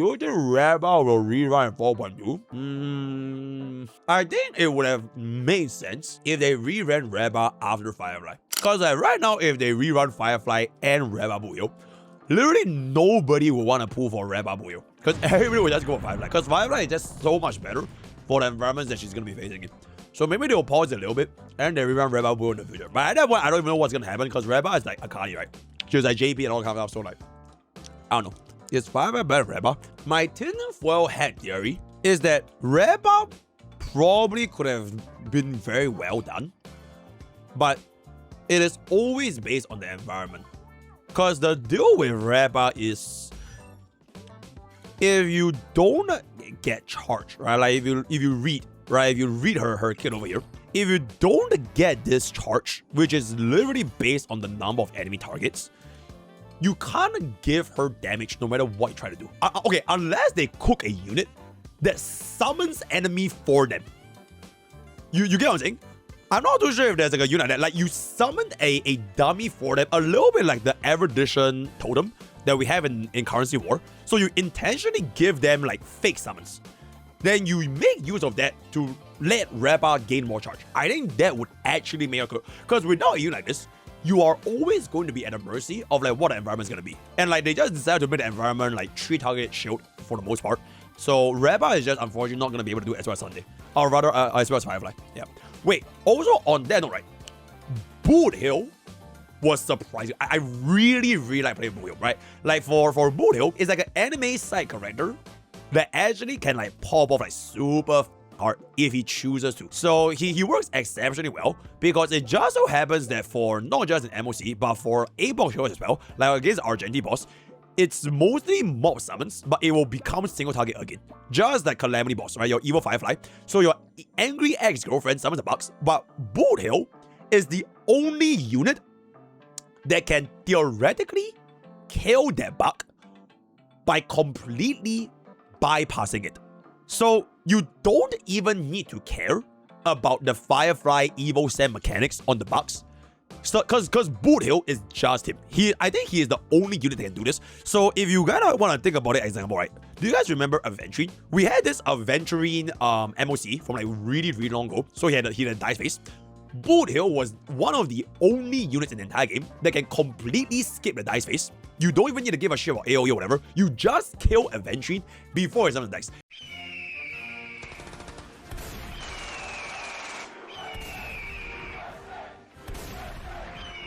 you think Rappa will rerun 4.2? I think it would have made sense if they reran Rappa after Firefly. Because right now, if they rerun Firefly and Rappa Boothill, literally nobody will want to pull for Rappa Boothill. Because everybody will just go for Firefly. Because Firefly is just so much better for the environments that she's going to be facing it. So maybe they'll pause it a little bit and they rerun Rappa Boothill in the future. But at that point, I don't even know what's going to happen because Rappa is like Akali, right? She was like JP and all kind of stuff. So like, I don't know. Is Firefly better than Rappa? My tinfoil hat theory is that Rappa probably could have been very well done, but it is always based on the environment. Because the deal with Rappa is if you don't get charged, right? Like if you read, right? If you read her kit over here, if you don't get this charge, which is literally based on the number of enemy targets, you can't give her damage no matter what you try to do. Okay, unless they cook a unit that summons enemy for them. You get what I'm saying? I'm not too sure if there's like a unit that like you summon a dummy for them, a little bit like the Arbitration totem that we have in Currency War. So you intentionally give them like fake summons. Then you make use of that to let Rappa gain more charge. I think that would actually make a good, because without a unit like this, you are always going to be at the mercy of like what the environment is going to be. And like they just decided to make the environment like 3-target shield for the most part. So Rappa is just unfortunately not going to be able to do it as well as Sunday. Or rather, as well as Firefly. Yeah. Wait, also on that note, right? Boothill was surprising. I really like playing Boothill, right? Like for Boothill, it's like an anime side character that actually can like pop off like super hard if he chooses to. So he works exceptionally well because it just so happens that for not just an MOC, but for A-box shows as well, like against Argenti boss, it's mostly mob summons, but it will become single target again. Just like Calamity boss, right? Your evil Firefly. So your angry ex-girlfriend summons the bugs, but Boothill is the only unit that can theoretically kill that bug by completely bypassing it. So you don't even need to care about the Firefly Evil Sand mechanics on the bugs. So, because Boothill is just him. I think he is the only unit that can do this. So if you gotta want to think about it, example, right? Do you guys remember Aventurine? We had this Aventurine MOC from like really long ago. So he had a dice face. Boothill was one of the only units in the entire game that can completely skip the dice phase. You don't even need to give a shit about AoE or whatever. You just kill Aventurine before it summons the dice.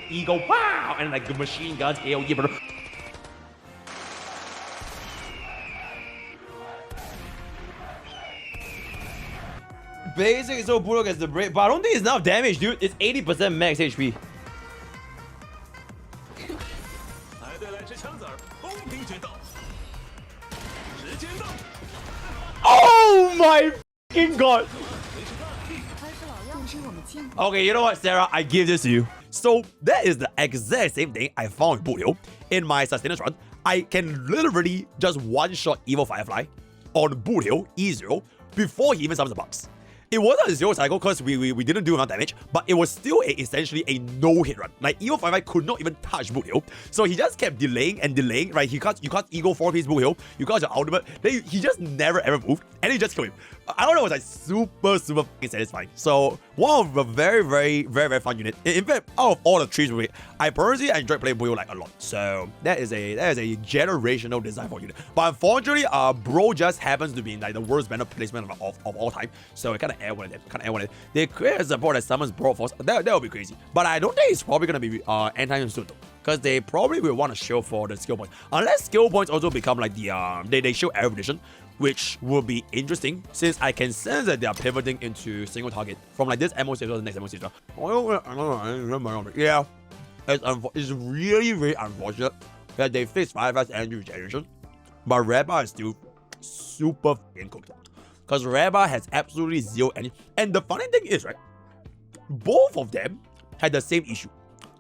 Eagle, wow! And like the machine guns, AoE, bro. Basic is so brutal against the break, but I don't think it's enough damage, dude. It's 80% max HP. Oh my fucking god! Okay, you know what, Sarah? I give this to you. So that is the exact same thing I found with Boothill. In my sustenance run, I can literally just one-shot Evil Firefly on Boothill E0 before he even summons the bugs. It wasn't a zero cycle because we didn't do enough damage, but it was still essentially a no-hit run. Like, Evil Firefly could not even touch Boothill, so he just kept delaying and delaying, right? You can't Eagle 4-piece Boothill, you got your ultimate, then he just never ever moved, and you just killed him. I don't know, it was like super fucking satisfying. So, one of a very fun unit. In fact, out of all the trees we I personally enjoyed playing Boothill like a lot. So, that is a generational design for unit. But unfortunately, bro just happens to be in like the worst banner placement of all time, so it kind of air one of them. They create a support that summons Brawl Force. That would be crazy. But I don't think it's probably gonna be anytime soon though, because they probably will want to show for the skill points. Unless skill points also become like the they show Arbitration, which will be interesting since I can sense that they are pivoting into single target from like this MO stage to the next MO stage. Yeah, it's really unfortunate that they fixed Firefly's energy regeneration, but Rappa is still super fucking cooked. Because Rappa has absolutely zero energy. And the funny thing is, right, both of them had the same issue.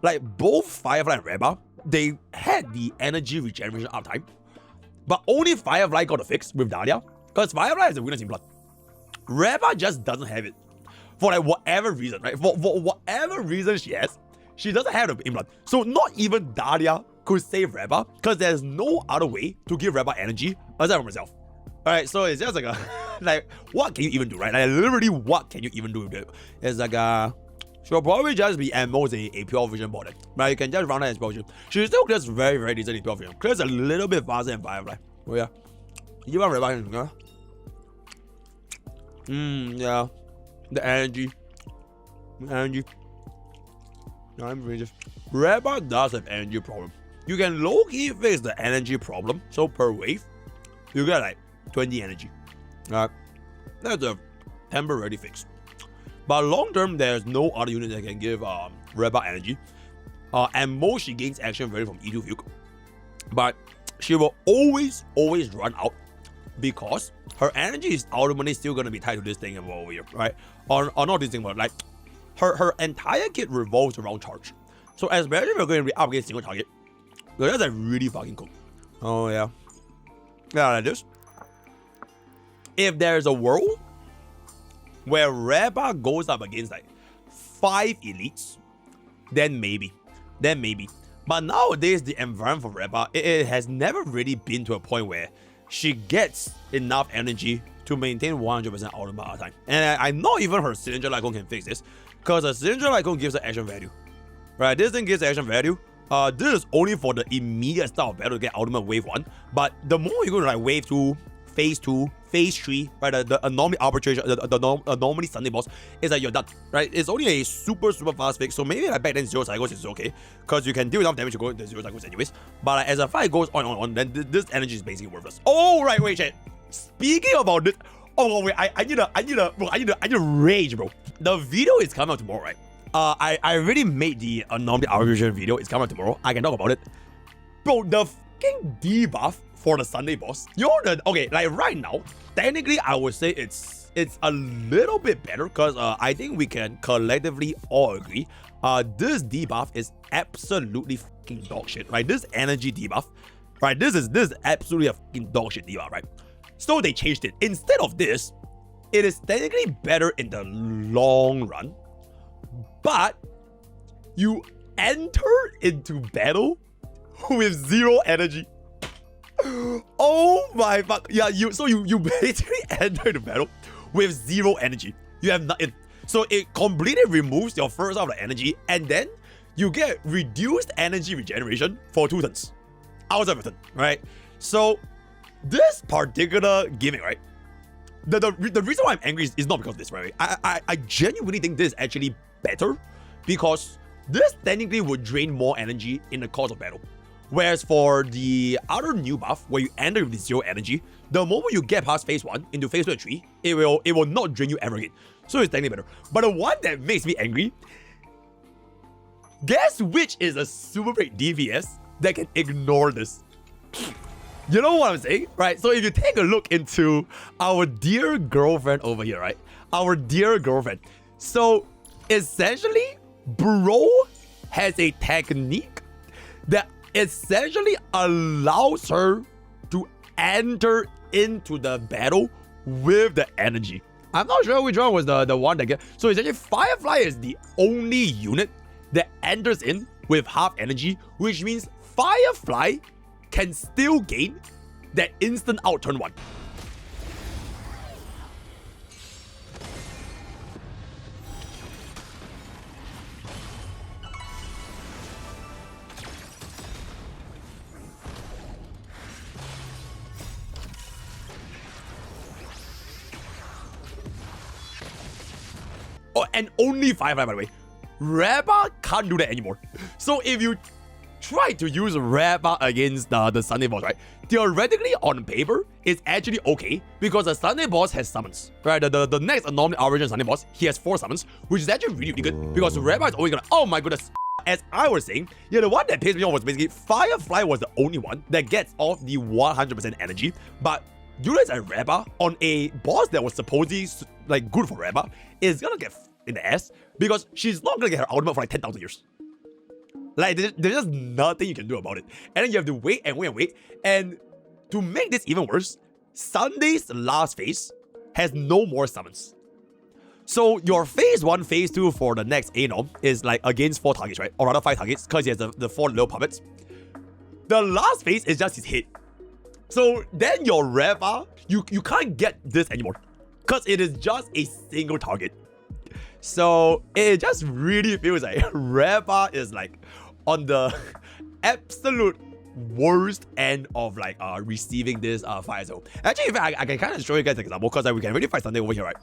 Like, both Firefly and Rappa, they had the energy regeneration uptime, but only Firefly got a fix with Dahlia, because Firefly has a weakness in blood. Rappa just doesn't have it. For like whatever reason, right? For whatever reason she has, she doesn't have it in blood. So not even Dahlia could save Rappa because there's no other way to give Rappa energy aside from herself. Alright, so it's just like a like what can you even do, right? Like literally what can you even do with it? It's like she'll probably just be at most a pure vision bot. Right? You can just run her as pure vision. She still clears very, very decent in pure vision. Clears a little bit faster than Firefly. Oh yeah. You want Rappa, huh? Yeah. The energy. I'm really just Rappa does have energy problem. You can low-key fix the energy problem. So per wave, you get like 20 energy. That's a temporary fix. But long term, there's no other unit that can give Rappa energy. And most she gains action value from E2 Fugue. But she will always run out because her energy is ultimately still gonna be tied to this thing over here, right? Or not this thing, but like her entire kit revolves around charge. So especially if we're going to be up against single target, that's like really fucking cool. Oh yeah. Yeah, like this. If there's a world where Rappa goes up against like 5 elites, then maybe. But nowadays, the environment for Rappa, it has never really been to a point where she gets enough energy to maintain 100% ultimate all the time. And I know even her Cylinder Lycon can fix this, because a Cylinder Lycon gives her action value. Right, this thing gives action value. This is only for the immediate start of battle to get ultimate wave 1. But the more you go to like wave 2, phase 2, phase 3, right, the Anomaly Arbitration, the Anomaly Sunday boss, is like you're done, right? It's only a super fast fix, so maybe like back then 0 cycles is okay, because you can deal enough damage to go into 0 cycles anyways. But like, as a fight goes on, then this energy is basically worthless. Oh, right, wait, chat. Speaking about this, oh wait, I need to rage, bro. The video is coming out tomorrow, right? I already made the Anomaly Arbitration video. It's coming out tomorrow. I can talk about it. Bro, the fucking debuff for the Sunday boss. Okay, like right now, technically I would say it's a little bit better, because I think we can collectively all agree this debuff is absolutely fucking dog shit, right? This energy debuff, right? This is absolutely a fucking dog shit debuff, right? So they changed it. Instead of this, it is technically better in the long run, but you enter into battle with 0 energy. Oh my fuck. Yeah, you basically enter the battle with 0 energy. You have nothing. So it completely removes your first half of the energy, and then you get reduced energy regeneration for 2 turns. Outside of a turn, right? So this particular gimmick, right? The reason why I'm angry is not because of this, right? I genuinely think this is actually better, because this technically would drain more energy in the course of battle. Whereas for the other new buff, where you enter with 0 energy, the moment you get past phase 1 into phase 2 and 3, it will not drain you ever again. So it's technically better. But the one that makes me angry, guess which is a super break DPS that can ignore this? You know what I'm saying, right? So if you take a look into our dear girlfriend over here, right? Our dear girlfriend. So essentially, bro has a technique that essentially allows her to enter into the battle with the energy. I'm not sure which one was the one that get. So essentially, Firefly is the only unit that enters in with half energy, which means Firefly can still gain that instant out turn 1. Oh, and only Firefly, by the way. Rappa can't do that anymore. So if you try to use Rappa against the Sunday boss, right? Theoretically, on paper, it's actually okay, because the Sunday boss has summons, right? The next Anomaly Origin Sunday boss, he has 4 summons, which is actually really good, because Rappa is always gonna, oh my goodness. As I was saying, yeah, the one that pissed me off was basically Firefly was the only one that gets off the 100% energy, but units like Rappa on a boss that was supposedly like good for Rappa is gonna get in the ass, because she's not gonna get her ultimate for like 10,000 years. Like, there's just nothing you can do about it. And then you have to wait and wait and wait. And to make this even worse, Sunday's last phase has no more summons. So your phase 1, phase 2 for the next Anom is like against 4 targets, right? Or rather 5 targets, because he has the 4 little puppets. The last phase is just his head. So then your Rappa, you can't get this anymore. Because it is just a single target. So it just really feels like Rappa is like on the absolute worst end of like receiving this fire zone. Actually, in fact, I can kind of show you guys an example because we can really find something over here, right?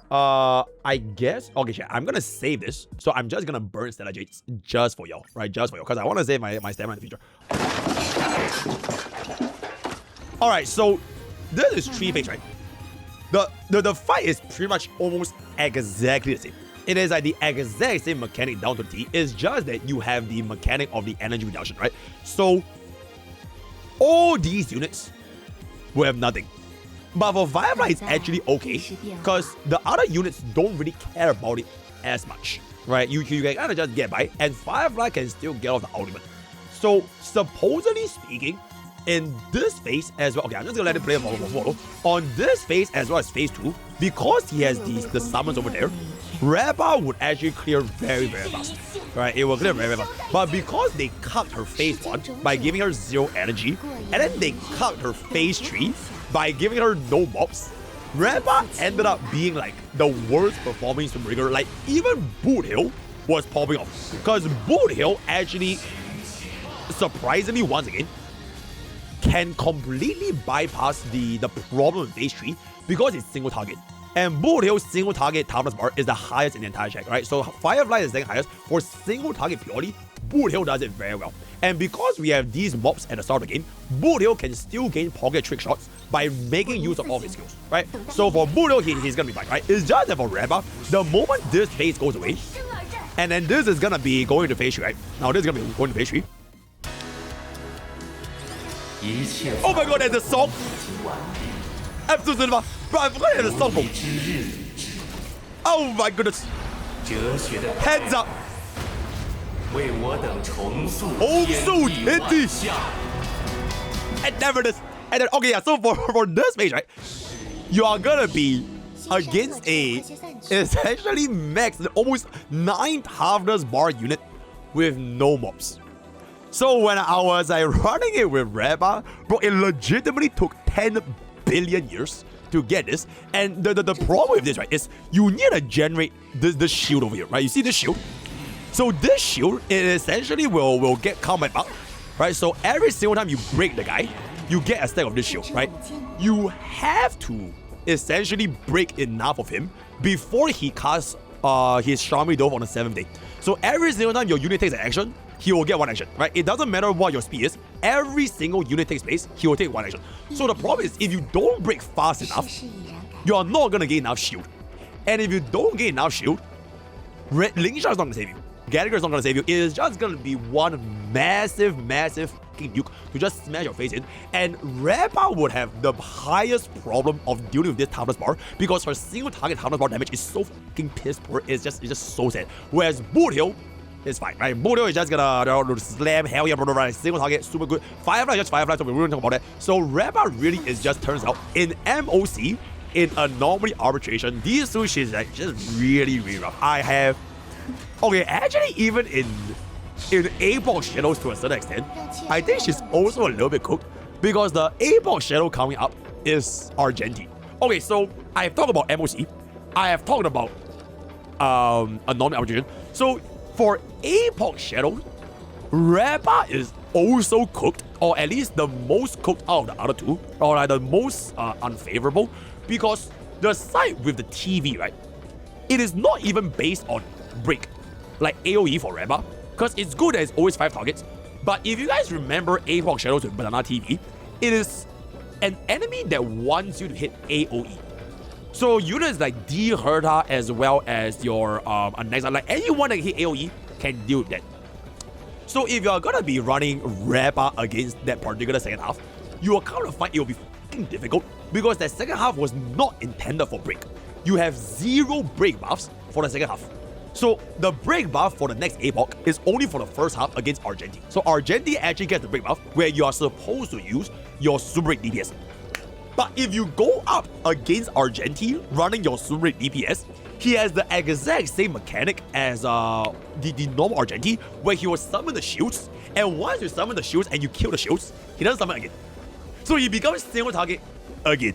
I guess, okay, sure, I'm gonna save this. So I'm just gonna burn Stellar Jades just for y'all, right? Just for y'all, because I want to save my stamina in the future. All right, so this is 3 phase, right? The fight is pretty much almost exactly the same. It is like the exact same mechanic down to the T. It's just that you have the mechanic of the energy reduction, right? So all these units will have nothing. But for Firefly, it's actually okay because the other units don't really care about it as much, right? You can kind of just get by, and Firefly can still get off the ultimate. So supposedly speaking, in this phase as well, okay, I'm just gonna let it play for on this phase as well as phase 2, because he has the summons over there, Rappa would actually clear very fast, right? It will clear very fast. But because they cut her phase 1 by giving her 0 energy, and then they cut her phase 3 by giving her no mobs, Rappa ended up being like the worst performing Stormbreaker. Like even Boothill was popping off, because Boothill actually, surprisingly once again, can completely bypass the problem in phase 3 because it's single target. And Boothill's single target toughness bar is the highest in the entire check, right? So Firefly is the second highest. For single target purely, Boothill does it very well. And because we have these mobs at the start of the game, Boothill can still gain pocket trick shots by making use of all his skills, right? So for Boothill, he's gonna be fine, right? It's just that for Rappa, the moment this phase goes away, and then this is gonna be going to phase 3, right? Now this is gonna be going to phase 3. Oh my god, there's a song! Absolutely, bro, I forgot there's a song, bro. Oh my goodness. Hands up. And never this. And then, okay, yeah, so for this phase, right, you are gonna be against a essentially max, almost 9 toughness bar unit with no mobs. So when I was like running it with Rappa, bro, it legitimately took 10 billion years to get this. And the problem with this, right, is you need to generate this shield over here, right? You see this shield? So this shield, it essentially will get combat back, right? So every single time you break the guy, you get a stack of this shield, right? You have to essentially break enough of him before he casts his Charmy Dove on the 7th day. So every single time your unit takes an action, he will get 1 action, right? It doesn't matter what your speed is. Every single unit takes place, he will take 1 action. So the problem is, if you don't break fast enough, you are not gonna gain enough shield. And if you don't gain enough shield, Ling Shao is not gonna save you. Gallagher is not gonna save you. It is just gonna be one massive fucking nuke to just smash your face in. And Rappa would have the highest problem of dealing with this toughness bar because her single target toughness bar damage is so fucking piss poor. It's just so sad. Whereas Boothill, it's fine, right? Boothill is just gonna slam hell yeah, bro, right? Single target, super good. Firefly is just Firefly, so we won't talk about that. So Rappa really is just, turns out, in MOC, in Anomaly Arbitration, these two, she's like just really rough. I have, okay, actually even in Apoc Shadows to a certain extent, I think she's also a little bit cooked because the Apoc Shadow coming up is Argentine. Okay, so I have talked about MOC, I have talked about Anomaly Arbitration. So for Apoc Shadow, Rappa is also cooked, or at least the most cooked out of the other two, or like the most unfavorable, because the side with the TV, right, it is not even based on break, like AoE for Rappa, because it's good that it's always 5 targets. But if you guys remember Apoc Shadows with Banana TV, it is an enemy that wants you to hit AoE. So units like D Herta as well as your Anexa, like anyone that hit AoE can deal with that. So if you're gonna be running Rappa against that particular second half, you will kind of find it will be fucking difficult because that second half was not intended for break. You have 0 break buffs for the second half. So the break buff for the next Apoc is only for the first half against Argentine. So Argentine actually gets the break buff where you are supposed to use your super rate DPS. But if you go up against Argentine running your super rate DPS, he has the exact same mechanic as the normal Argentine, where he will summon the shields And once you summon the shields and you kill the shields, he doesn't summon again. So he becomes single target again.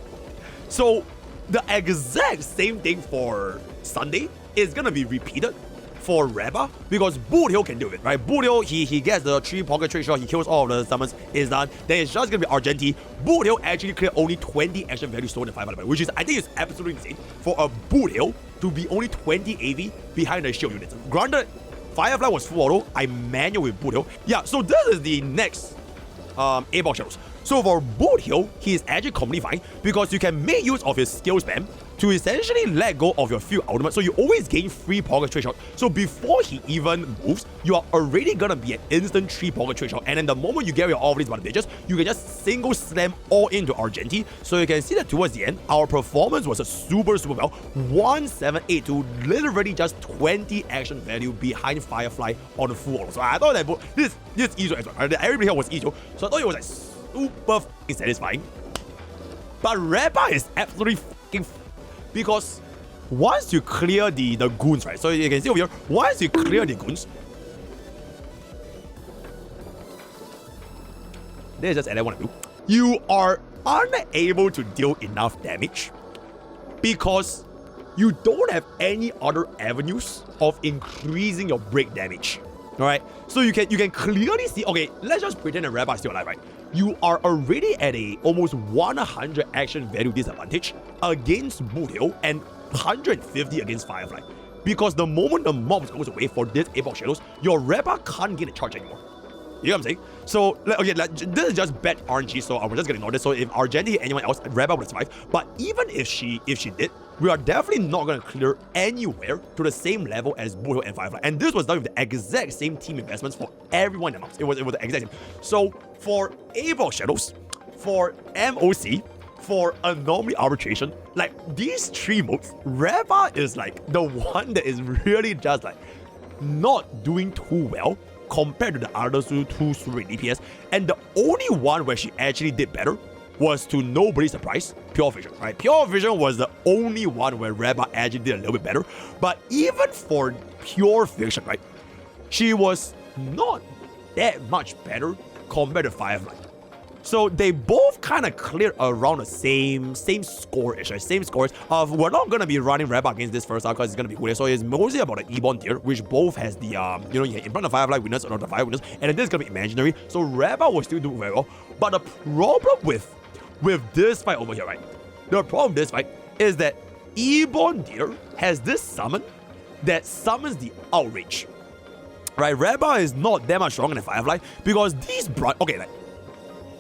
So the exact same thing for Sunday is gonna be repeated for Rappa, because Boothill can do it, right? Boothill, he gets the 3 pocket trick shot, he kills all of the summons, is done. Then it's just gonna be Argenti. Boothill actually cleared only 20 action value stolen in 500, which is, I think, is absolutely insane for a Boothill to be only 20 AV behind the shield units. Granted, Firefly was full auto, I manual with Boothill. Yeah, so this is the next A-Box Shadows. So for Boothill, he is actually completely fine because you can make use of his skill spam to essentially let go of your field ultimate, so you always gain 3 pocket trick shot. So before he even moves, you are already gonna be an instant 3 pocket trick shot, and then the moment you get rid of all of these advantages, you can just single slam all into Argenti. So you can see that towards the end, our performance was a super well. 1782, literally just 20 action value behind Firefly on the full auto. So I thought that this easy as well. Everybody here was easy, so I thought it was like super satisfying. But Rappa is absolutely fucking, because once you clear the goons, right? So you can see over here, once you clear the goons, this is just what I want to do. You are unable to deal enough damage because you don't have any other avenues of increasing your break damage. Alright? So you can clearly see, okay, let's just pretend that Rappa is still alive, right? You are already at a almost 100 action value disadvantage against Boothill and 150 against Firefly. Because the moment the mob goes away for this A-Box Shadows, your Rappa can't get a charge anymore. You know what I'm saying? So, okay, this is just bad RNG, so I'm just gonna ignore this. So if Argenti or anyone else, Rappa would survive. But even if she did, we are definitely not gonna clear anywhere to the same level as Boothill and Firefly. And this was done with the exact same team investments for everyone in the maps. It was the exact same. So for A-Box Shadows, for MOC, for Anomaly Arbitration, like these 3 modes, Rappa is like the one that is really just like not doing too well compared to the other 2 super DPS, and the only one where she actually did better was, to nobody's surprise, Pure Vision, right? Pure Vision was the only one where Rappa actually did a little bit better, but even for Pure Vision, right, she was not that much better compared to Firefly. So they both kind of cleared around the same score-ish, right? Same scores of, we're not going to be running Rappa against this first half because it's going to be cool. So it's mostly about the E-Bond tier, which both has the, in front of Firefly winners or the Fire winners, and then this is going to be imaginary. So Rappa will still do very well. But the problem with this fight over here, right? The problem with this fight is that E-Bond tier has this summon that summons the Outrage. Right? Rappa is not that much stronger than Firefly because these okay, like,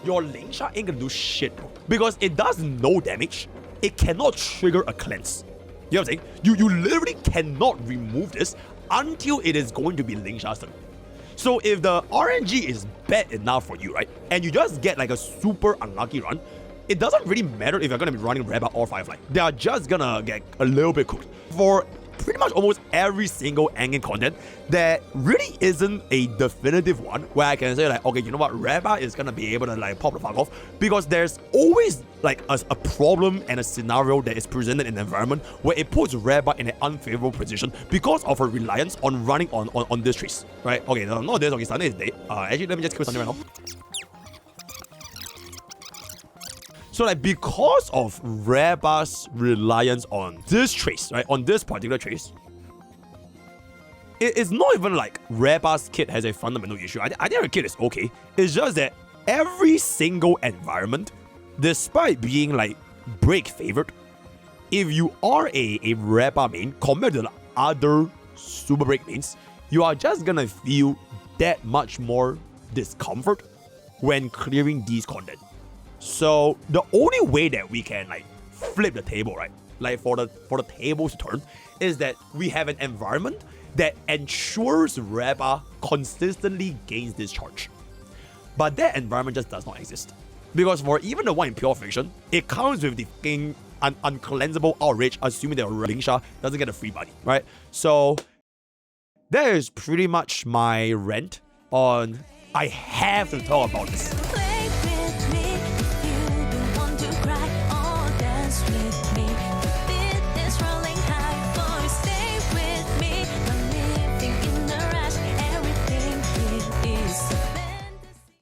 your Lingsha ain't gonna do shit, bro. Because it does no damage. It cannot trigger a cleanse. You know what I'm saying? You literally cannot remove this until it is going to be Lingsha's turn. So if the RNG is bad enough for you, right, and you just get like a super unlucky run, it doesn't really matter if you're gonna be running Rappa or Firefly. They are just gonna get a little bit cooked. For pretty much almost every single endgame content, there really isn't a definitive one where I can say like, okay, you know what, Rappa is gonna be able to like pop the fuck off, because there's always like a problem and a scenario that is presented in the environment where it puts Rappa in an unfavorable position because of her reliance on running on this trees, right? Okay, no, not this, okay, Sunday is dead. Actually, let me just kill Sunday right now. So like, because of Rappa's reliance on this trace, right, on this particular trace, it's not even like Rappa's kit has a fundamental issue. I think her kit is okay. It's just that every single environment, despite being like break favored, if you are a Rappa main compared to the other super break mains, you are just gonna feel that much more discomfort when clearing these content. So the only way that we can like flip the table, right, like for the tables to turn, is that we have an environment that ensures Rappa consistently gains this charge. But that environment just does not exist. Because for even the one in Pure Fiction, it comes with the fucking uncleansable outrage, assuming that Lingsha doesn't get a free body, right? So that is pretty much my rant on, I have to talk about this.